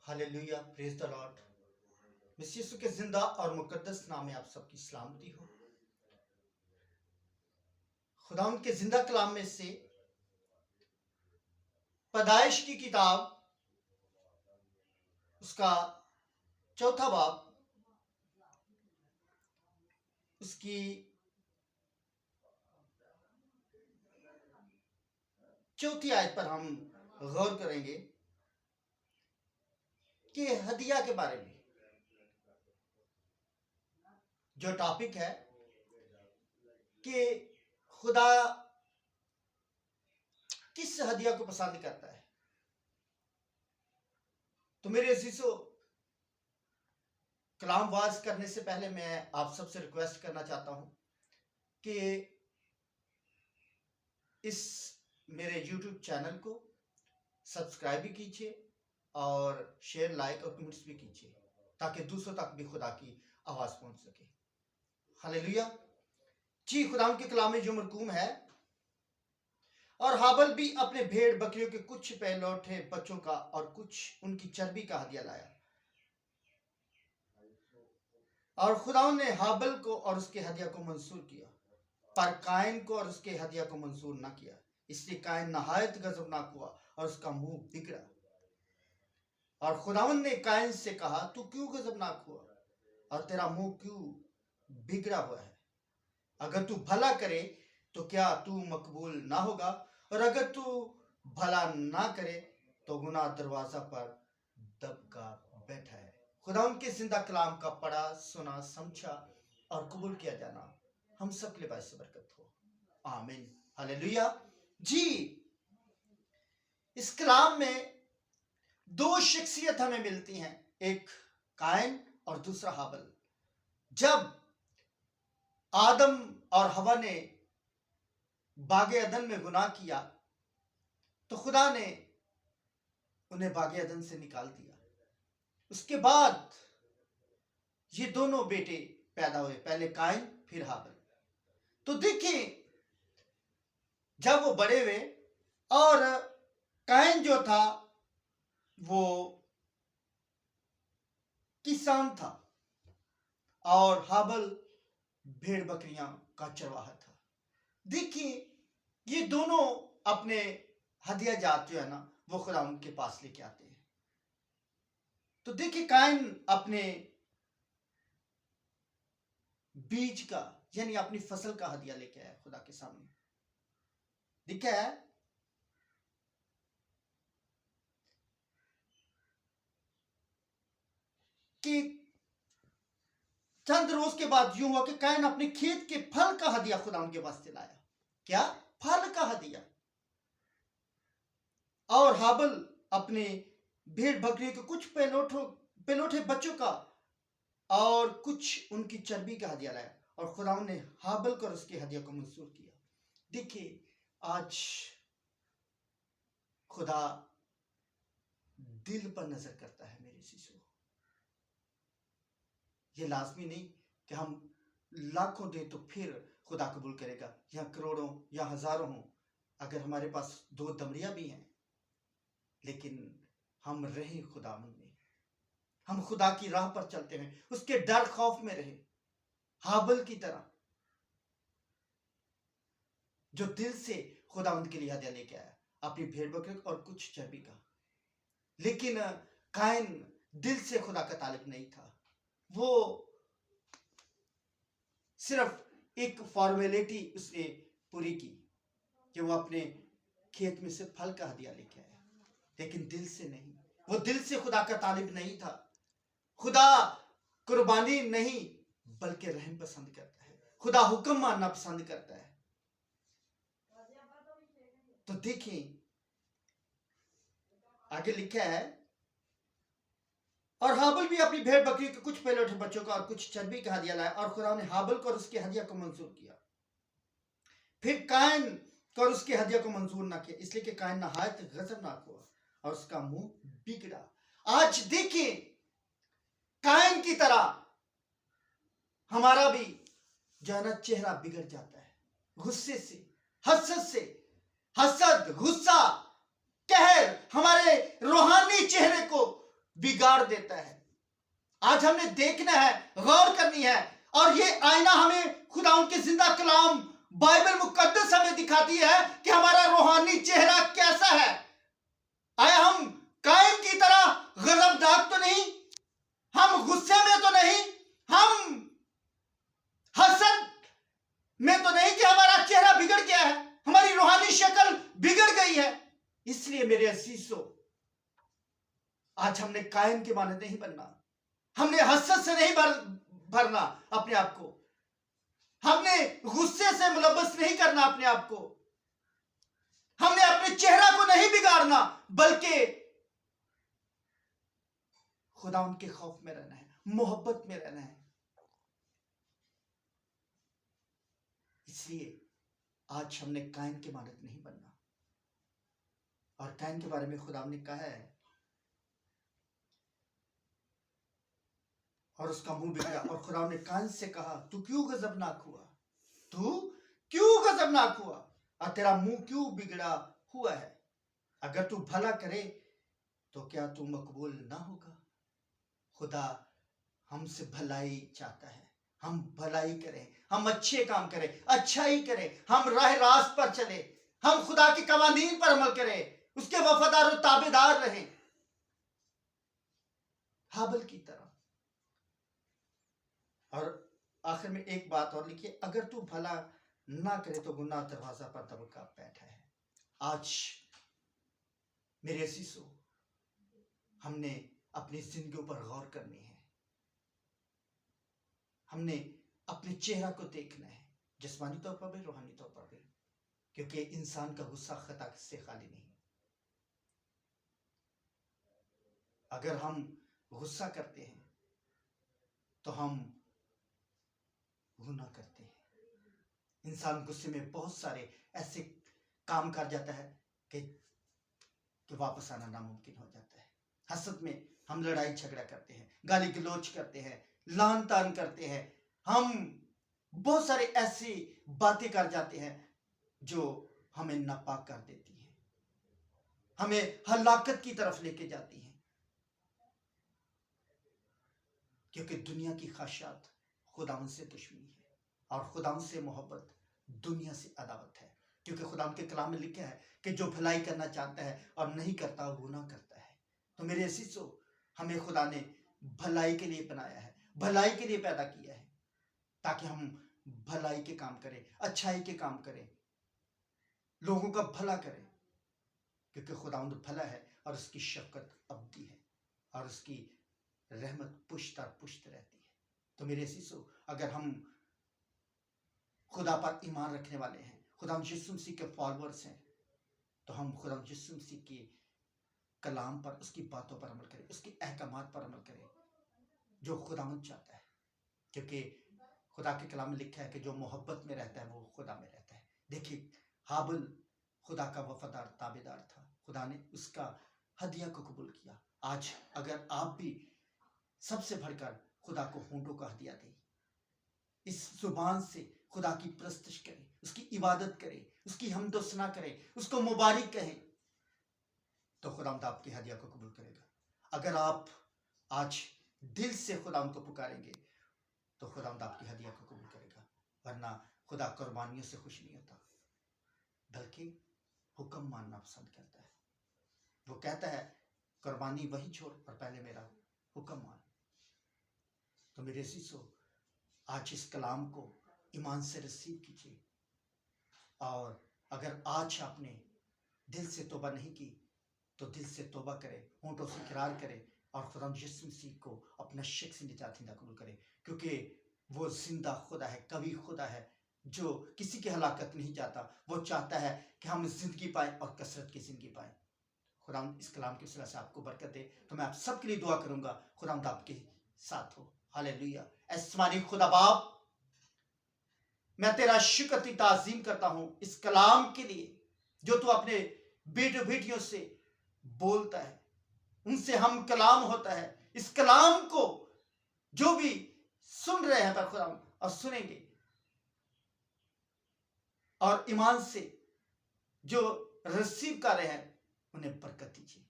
Hallelujah, praise the lord. Mister यीशु के जिंदा और मुकद्दस नाम में आप सबकी सलामती हो। खुदा उनके जिंदा कलाम में से पैदाइश की किताब उसका चौथा बाब उसकी चौथी आयत पर हम गौर करेंगे कि हदिया के बारे में जो टॉपिक है कि खुदा किस हदिया को पसंद करता है। तो मेरे अजीजों, कलाम वाज करने से पहले मैं आप सबसे रिक्वेस्ट करना चाहता हूं कि इस मेरे YouTube चैनल को सब्सक्राइब भी कीजिए और शेयर, लाइक और कमेंट्स भी कीजिए ताकि दूसरों तक भी खुदा की आवाज पहुंच सके। हालेलुया जी। खुदा के कलाम में जो मरकूम है, और हाबल भी अपने भेड़ बकरियों के कुछ पहलौठे बच्चों का और कुछ उनकी चर्बी का हदिया लाया, और खुदा ने हाबल को और उसके हदिया को मंसूर किया, पर कायन को और उसके हदिया को मंसूर न किया। इसलिए कायन नहायत गजबनाक हुआ और उसका मुंह बिगड़ा। और खुदावन ने कायन से कहा, तू क्यों गजबनाक हुआ और तेरा मुंह क्यों बिगड़ा हुआ है? अगर तू भला करे तो क्या तू मकबूल ना होगा, और अगर तू भला ना करे तो गुनाह दरवाजा पर दबका बैठा है। खुदा उनके जिंदा कलाम का पढ़ा, सुना, समझा और कबूल किया जाना हम सब के लिए बाइस बरकत हो। आमीन, हालेलुया जी। इस कलाम में दो शख्सियत हमें मिलती हैं, एक कायन और दूसरा हाबल। जब आदम और हवा ने बागे अदन में गुनाह किया तो खुदा ने उन्हें बागे अदन से निकाल दिया। उसके बाद ये दोनों बेटे पैदा हुए, पहले कायन फिर हाबल। तो देखिए, जब वो बड़े हुए और कायन जो था वो किसान था और हाबल भेड़ बकरियां का चरवाहा था। देखिए, ये दोनों अपने हदिया जात जो है ना वो खुदा उनके पास लेके आते हैं। तो देखिए, कायन अपने बीज का यानी अपनी फसल का हदिया लेके आया खुदा के सामने। देखा है कि चंद रोज के बाद यूं हुआ कि कायन अपने खेत के फल का हदिया खुदा उनके वास्ते लाया। क्या? फल का हदिया। और हाबल अपने भेड़ बकरी के कुछ पेलोठे बच्चों का और कुछ उनकी चर्बी का हदिया लाया, और खुदा ने हाबल को और उसके हदिया को मंसूर किया। देखिए, आज खुदा दिल पर नजर करता है मेरे शिशु। ये लाजमी नहीं कि हम लाखों दे तो फिर खुदा कबूल करेगा, या करोड़ों या हजारों हों। अगर हमारे पास दो दमड़ियां भी हैं लेकिन हम रहे खुदा में, हम खुदा की राह पर चलते हैं, उसके डर खौफ में रहे, हाबल की तरह जो दिल से खुदा उनके लिए हदिया लेके आया, अपनी भेड़ बकरी और कुछ चर्बी का। लेकिन कायन दिल से खुदा का तालिब नहीं था। वो सिर्फ एक फॉर्मेलिटी उसने पूरी की कि वो अपने खेत में से फल का हदिया लेके आया, लेकिन दिल से नहीं। वो दिल से खुदा का तालिब नहीं था। खुदा कुर्बानी नहीं बल्कि रहम पसंद करता है। खुदा हुक्म मानना पसंद करता है। तो देखिए, आगे लिखा है, और हाबल भी अपनी भेड़ बकरी के कुछ पहलौठे बच्चों का और कुछ चर्बी का हदिया लाया, और खुदा ने हाबल को और उसके हदिया को मंजूर किया। फिर कायन को और उसके हदिया को मंजूर ना किया, इसलिए कि कायन नहायत गजबनाक हुआ और उसका मुंह बिगड़ा। आज देखिए, कायन की तरह हमारा भी जो है ना चेहरा बिगड़ जाता है, गुस्से से, हसद, गुस्सा, कहर हमारे रूहानी चेहरे को बिगाड़ देता है। आज हमने देखना है, गौर करनी है, और ये आईना हमें खुदा उनके जिंदा कलाम बाइबल मुकद्दस हमें दिखाती है कि हमारा रूहानी चेहरा कैसा है। आया हम कायन की तरह गजबनाक तो नहीं, हम गुस्से में तो नहीं, हम हसद में तो नहीं कि हमारा चेहरा बिगड़ गया है, हमारी रूहानी शक्ल बिगड़ गई है। इसलिए मेरे अजीजों, आज हमने कायन के माने नहीं बनना, हमने हसद से नहीं भरना अपने आप को, हमने गुस्से से मुलव्वस नहीं करना अपने आप को, हमने अपने चेहरा को नहीं बिगाड़ना, बल्कि खुदा उनके खौफ में रहना है, मोहब्बत में रहना है। इसलिए आज हमने कायन के मानद नहीं बनना। और कायन के बारे में खुदा ने कहा है, और उसका मुंह बिगड़ा, और खुदा ने कायन से कहा, तू क्यों गजबनाक हुआ, तू क्यों गजबनाक हुआ, और तेरा मुंह क्यों बिगड़ा हुआ है। अगर तू भला करे तो क्या तू मकबूल ना होगा। खुदा हमसे भलाई चाहता है, हम भलाई करें, हम अच्छे काम करें, अच्छाई करें, हम राह रास्त पर चले, हम खुदा के कवानीन पर अमल करें, उसके वफादार और ताबेदार रहें, हाबिल की तरह। और आखिर में एक बात और लिखिए, अगर तू भला ना करे तो गुनाह दरवाजा पर दबका बैठा है। आज मेरे अजीजों, हमने अपनी जिंदगियों पर गौर करनी है, हमने अपने चेहरा को देखना है, जिस्मानी तौर पर भी, रूहानी तौर पर भी, क्योंकि इंसान का गुस्सा खता से खाली नहीं। अगर हम गुस्सा करते हैं तो हम गुनाह करते हैं। इंसान गुस्से में बहुत सारे ऐसे काम कर जाता है कि वापस आना नामुमकिन हो जाता है। हसद में हम लड़ाई झगड़ा करते हैं, गाली गलौज करते हैं, लान तान करते हैं, हम बहुत सारे ऐसी बातें कर जाते हैं जो हमें नापाक कर देती है, हमें हलाकत की तरफ लेके जाती है। क्योंकि दुनिया की ख्वाहिशात खुदावन से दुश्मनी है, और खुदावन से मोहब्बत दुनिया से अदावत है। क्योंकि खुदावन के कलाम में लिखा है कि जो भलाई करना चाहता है और नहीं करता वो गुनाह करता है। तो मेरे अजीजों, हमें खुदा ने भलाई के लिए बनाया है, भलाई के लिए पैदा किया है, ताकि हम भलाई के काम करें, अच्छाई के काम करें, लोगों का भला करें। क्योंकि खुदावंद भला है और उसकी शफकत अब्दी है, और उसकी रहमत पुश्त और पुश्त रहती है। तो मेरे अजीजों, अगर हम खुदा पर ईमान रखने वाले हैं, खुदा यीशु मसीह के फॉलोअर्स हैं, तो हम खुदा यीशु मसीह के कलाम पर, उसकी बातों पर अमल करें, उसके अहकामात पर अमल करें जो खुदावंद चाहता है। क्योंकि खुदा के कलाम में लिखा है कि जो मोहब्बत में रहता है वो खुदा में रहता है। देखिए, हाबिल खुदा का वफादार ताबेदार था, खुदा ने उसका हदिया को कबूल किया। आज अगर आप भी सबसे बढ़कर खुदा को होंठों का हदिया दें, इस जुबान से खुदा की प्रस्तुति करें, उसकी इबादत करें, उसकी हमदो सना करें, उसको मुबारक कहें, तो खुदावंद आपकी हदिया को कबूल करेगा। अगर आप आज दिल से खुदावंद को पुकारेंगे तो खुदावंद आपकी हदिया को कबूल करेगा। वरना खुदा कुर्बानियों से खुश नहीं होता, बल्कि हुक्म मानना पसंद करता है। वो कहता है, कुर्बानी वही छोड़ और पहले मेरा हुक्म मान। तो मेरे अजीजों, आज इस कलाम को ईमान से रिसीव कीजिए, और अगर आज आपने दिल से तौबा नहीं की तो दिल से तौबा करें, होंठों से इकरार करें, और खुदा यीशु मसीह को अपना शख्सी निजात कबूल करें। क्योंकि वो जिंदा खुदा है, कवि खुदा है, जो किसी की हलाकत नहीं चाहता। वो चाहता है कि हम जिंदगी पाएं और कसरत की जिंदगी पाएं। खुदा इस कलाम की वजह से आपको बरकत दे। तो मैं आप सबके लिए दुआ करूंगा, खुदा आपके साथ हो। हालेलुया। आसमानी खुदा बाप, मैं तेरा शुक्र की ताज़ीम करता हूं इस कलाम के लिए, जो तू अपने बेटों बेटियों से बोलता है, उनसे हम कलाम होता है। इस कलाम को जो भी सुन रहे हैं पर खुदा और सुनेंगे, और ईमान से जो रिसीव कर रहे हैं, उन्हें बरकत दीजिए।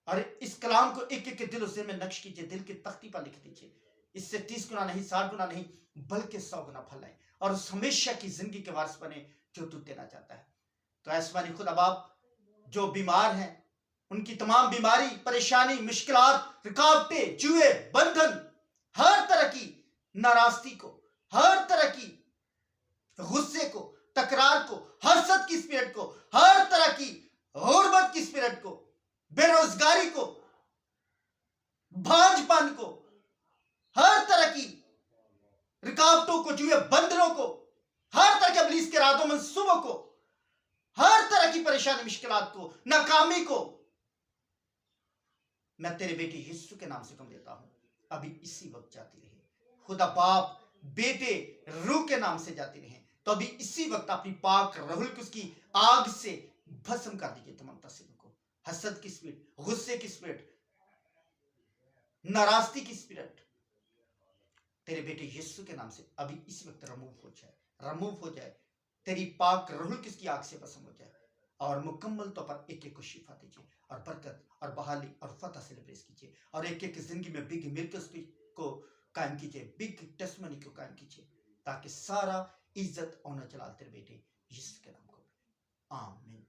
और इस कलाम को एक एक के दिल उस में नक्श कीजिए, दिल की तख्ती पर लिख दीजिए। इससे 30 गुना नहीं, 60 गुना नहीं, बल्कि 100 गुना फल आए और उस हमेशा की जिंदगी के वारिस बने जो तू देना चाहता है। तो आसमानी खुदा बाप, जो बीमार हैं उनकी तमाम बीमारी, परेशानी, मुश्किलात, रुकावटें, जुए, बंधन, हर तरह की नाराजगी को, हर तरह की गुस्से को, तकरार को, हसद की स्पिरिट को, हर तरह की गुर्बत की स्पिरिट को, बेरोजगारी को, भांजपन को, हर तरह की रुकावटों को, जुए बंधनों को, हर तरह के इब्लीस के रातों मंसूबों को, हर तरह की परेशानी, मुश्किलात को, नाकामी को मैं तेरे बेटे यीशु के नाम से कम देता हूं, अभी इसी वक्त जाती रहे। खुदा बाप, बेटे, रूह के नाम से जाती रहे। तो अभी इसी वक्त अपनी पाक रहूल को उसकी आग से भस्म कर दीजिए तमाम तस्वीरों को। हसद की स्पिरिट, गुस्से की स्पिरिट, नाराजगी की स्पिरिट तेरे बेटे यीशु के नाम से अभी इसी वक्त रिमूव हो जाए, रिमूव हो जाए। तेरी पाक रहूल की उसकी आग से भस्म हो जाए और मुकम्मल तौर पर एक एक को शिफा दीजिए और बरकत और बहाली और फतह सेलिब्रेट कीजिए और एक एक की जिंदगी में बिग मिरेकल्स को कायम कीजिए, बिग टेस्टिमनी को कायम कीजिए, ताकि सारा इज्जत ऑनर चला तेरे बेटे यीशु के नाम को। आमीन।